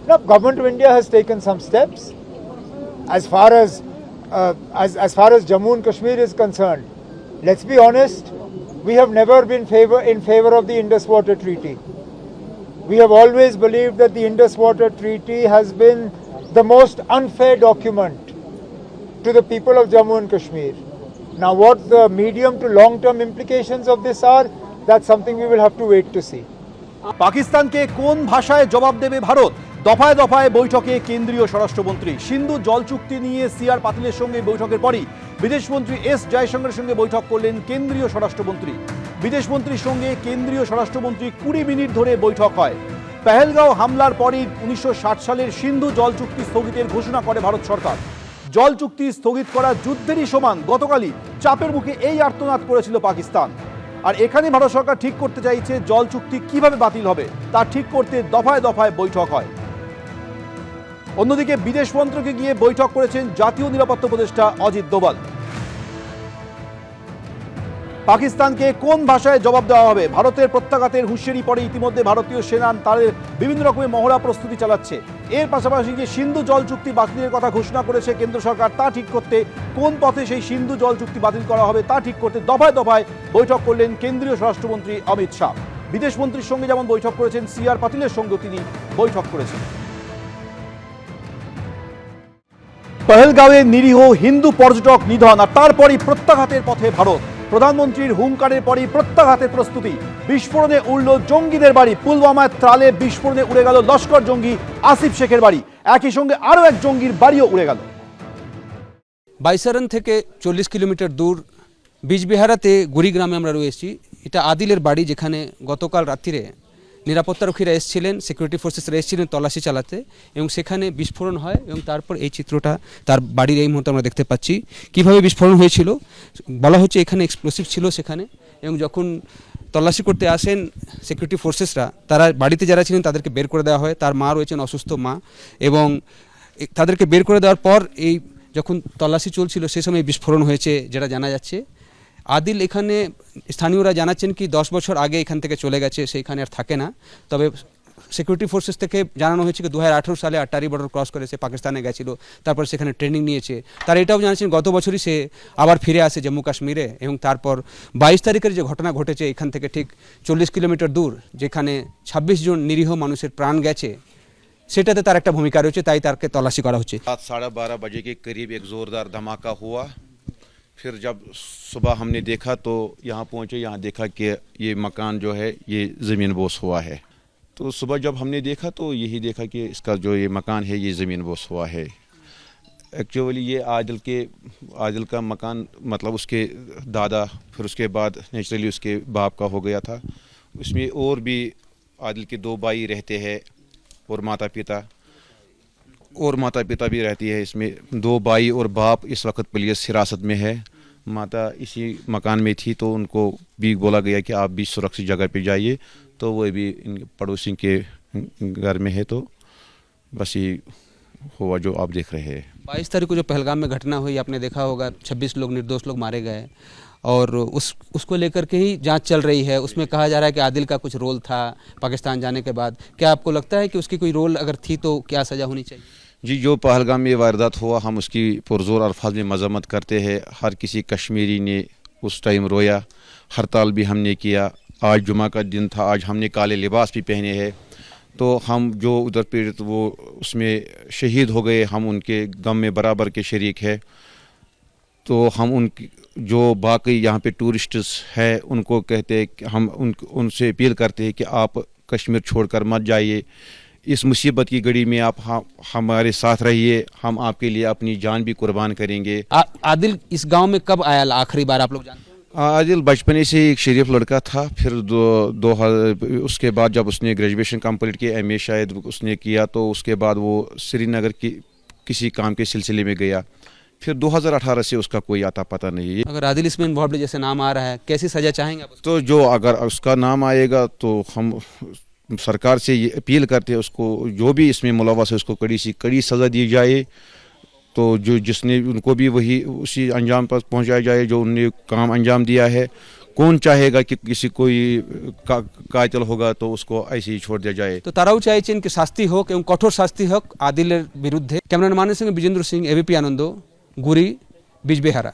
Now, Government of India has taken some steps. As far as Jammu and Kashmir is concerned, let's be honest, we have never been in favor of the Indus Water Treaty. We have always believed that the Indus Water Treaty has been the most unfair document to the people of Jammu and Kashmir. Now, what the medium to long-term implications of this are, that's something we will have to wait to see. পাকিস্তানকে কোন ভাষায় জবাব দেবে ভারত? দফায় দফায় বৈঠকে কেন্দ্রীয় স্বরাষ্ট্রমন্ত্রী। সিন্ধু জল চুক্তি নিয়ে সিআর পাতিলের সঙ্গে বৈঠকের পরই বিদেশমন্ত্রী এস জয়শঙ্করের সঙ্গে বৈঠক করলেন কেন্দ্রীয় স্বরাষ্ট্রমন্ত্রী। বিদেশমন্ত্রীর সঙ্গে কেন্দ্রীয় স্বরাষ্ট্রমন্ত্রী 20 মিনিট ধরে বৈঠক হয়। পেহেলগাঁও হামলার পরই 1960 সালের সিন্ধু জল চুক্তি স্থগিতের ঘোষণা করে ভারত সরকার। জল চুক্তি স্থগিত করা যুদ্ধেরই সমান গতকালই চাপের মুখে এই আর্তনাদ করেছিল পাকিস্তান। আর এখানে ভারত সরকার ঠিক করতে চাইছে জল চুক্তি কিভাবে বাতিল হবে তা ঠিক করতে দফায় দফায় বৈঠক হয়। অন্যদিকে বিদেশ মন্ত্রকে গিয়ে বৈঠক করেছেন জাতীয় নিরাপত্তা উপদেষ্টা অজিত দোভাল। পাকিস্তানকে কোন ভাষায় জবাব দেওয়া হবে? ভারতের প্রত্যাঘাতের হুঁশিয়ারি পরে ইতিমধ্যে ভারতীয় সেনা তাদের বিভিন্ন রকমের মহড়া প্রস্তুতি চালাচ্ছে। এর পাশাপাশি যে সিন্ধু জল চুক্তি বাতিলের কথা ঘোষণা করেছে কেন্দ্র সরকার, তা ঠিক করতে কোন পথে সেই সিন্ধু জল চুক্তি বাতিল করা হবে তা ঠিক করতে দফায় দফায় বৈঠক করলেন কেন্দ্রীয় স্বরাষ্ট্রমন্ত্রী অমিত শাহ। বিদেশমন্ত্রীর সঙ্গে যেমন বৈঠক করেছেন, সিআর পাতিলের সঙ্গেও তিনি বৈঠক করেছেন। পেহেলগাঁওয়ে নিরীহ হিন্দু পর্যটক নিধন, আর তারপরই প্রত্যাঘাতের পথে ভারত। প্রধানমন্ত্রীর হুঙ্কারের পরই প্রত্যাঘাতের প্রস্তুতি। বিস্ফোরণে উড়ল জঙ্গিদের বাড়ি। পুলওয়ামায় ত্রালে বিস্ফোরণে উড়ে গেল লস্কর জঙ্গি আসিফ শেখের বাড়ি। একই সঙ্গে আরও এক জঙ্গির বাড়িও উড়ে গেল। বাইসারান থেকে 40 কিলোমিটার দূর বিজবিহারাতে গুড়িগ্রামে আমরা রয়েছি। এটা আদিলের বাড়ি, যেখানে গতকাল রাত্রিরে নিরাপত্তারক্ষীরা এসেছিলেন, সিকিউরিটি ফোর্সেসরা এসেছিলেন তল্লাশি চালাতে, এবং সেখানে বিস্ফোরণ হয়। এবং তারপর এই চিত্রটা তার বাড়ির এই মুহূর্তে আমরা দেখতে পাচ্ছি কিভাবে বিস্ফোরণ হয়েছিল। বলা হচ্ছে এখানে এক্সপ্লোসিভ ছিল সেখানে, এবং যখন তল্লাশি করতে আসেন সিকিউরিটি ফোর্সেসরা, তারা বাড়িতে যারা ছিলেন তাদেরকে বের করে দেওয়া হয়। তার মা রয়েছেন, অসুস্থ মা, এবং তাদেরকে বের করে দেওয়ার পর এই যখন তল্লাশি চলছিল সে সময় বিস্ফোরণ হয়েছে যেটা জানা যাচ্ছে। আদিল এখানে স্থানীয়রা জানাচ্ছেন কি 10 বছর আগে এখান থেকে চলে গেছে, সেইখানে আর থাকে না। তবে সিকিউরিটি ফোর্সেস থেকে জানানো হয়েছে কি 2018 সালে আটারি বর্ডার ক্রস করে সে পাকিস্তানে গেছিল, তারপর সেখানে ট্রেনিং নিয়েছে। তারা এটাও জানাচ্ছেন গত বছরই সে আবার ফিরে আসে জম্মু কাশ্মীরে, এবং তারপর 22 তারিখের যে ঘটনা ঘটেছে এখান থেকে ঠিক 40 কিলোমিটার দূর, যেখানে 26 জন নিরীহ মানুষের প্রাণ গেছে, সেটাতে তার একটা ভূমিকা রয়েছে, তাই তাকে তল্লাশি করা হচ্ছে। 12:30 बजे के करीब एक ज़ोरदार धमाका हुआ। फिर जब सुबह हमने देखा तो यहाँ पहुँचे, यहाँ देखा कि ये मकान जो है ये ज़मीन बोस हुआ है। तो सुबह जब हमने देखा तो यही देखा कि इसका जो ये मकान है ये ज़मीन बोस हुआ है। एक्चुअली ये आदिल का मकान, मतलब उसके दादा, फिर उसके बाद नेचुरली उसके बाप का हो गया था। उसमें और भी आदिल के 2 भाई रहते हैं और माता पिता भी रहती है। इसमें 2 भाई और बाप इस वक्त पुलिस हिरासत में है। माता इसी मकान में थी तो उनको भी बोला गया कि आप भी सुरक्षित जगह पे जाइए, तो वो भी इन पड़ोसी के घर में है। तो बस ये हुआ जो आप देख रहे हैं। 22 तारीख को जो पहलगाम में घटना हुई, आपने देखा होगा 26 लोग निर्दोष लोग मारे गए, और उसको लेकर के ही जांच चल रही है। उसमें कहा जा रहा है कि आदिल का कुछ रोल था पाकिस्तान जाने के बाद। क्या आपको लगता है कि उसकी कोई रोल अगर थी तो क्या सज़ा होनी चाहिए? जी, जो पहलगाम में वारदात हुआ हम उसकी पुरजोर अल्फाज में मजम्मत करते हैं। हर किसी कश्मीरी ने उस टाइम रोया, हड़ताल भी हमने किया। आज जुमा का दिन था, आज हमने काले लिबास भी पहने हैं। तो हम जो उधर पीड़ित वो उसमें शहीद हो गए, हम उनके गम में बराबर के शरीक है। तो हम जो बाकी यहाँ पे टूरिस्ट्स हैं उनको कहते हैं कि हम उनसे अपील करते हैं कि आप कश्मीर छोड़कर मत जाइए। इस मुसीबत की घड़ी में आप हमारे साथ रहिए, हम आपके लिए अपनी जान भी कुर्बान करेंगे। आदिल इस गांव में कब आया आखिरी बार, आप लोग जानते हैं? आदिल बचपने से एक शरीफ लड़का था। फिर उसके बाद जब उसने ग्रेजुएशन कंप्लीट किया, MA शायद उसने किया, तो उसके बाद वो श्रीनगर की किसी काम के सिलसिले में गया। फिर 2018 से उसका कोई आता पता नहीं है। अगर आदिल इसमें इन्वॉल्व जैसे नाम आ रहा है, कैसी सजा चाहेंगे आप? तो जो अगर उसका नाम आएगा तो हम सरकार से ये अपील करते हैं, उसको जो भी इसमें मुलव्वस है उसको कड़ी सज़ा दी जाए। तो जो जिसने उनको भी वही उसी अंजाम पर पहुंचाया जाए जो उनने काम अंजाम दिया है। कौन चाहेगा कि किसी कोई कातिल होगा तो उसको ऐसे ही छोड़ दिया जाए। তো তারাও চাইছেন কি শাস্তি হোক এবং কঠোর শাস্তি হোক আদিলের বিরুদ্ধে। ক্যামেরাম্যান মানের সঙ্গে বিজেন্দ্র সিং, এবিপি আনন্দ, গুরি, বিজবেহারা।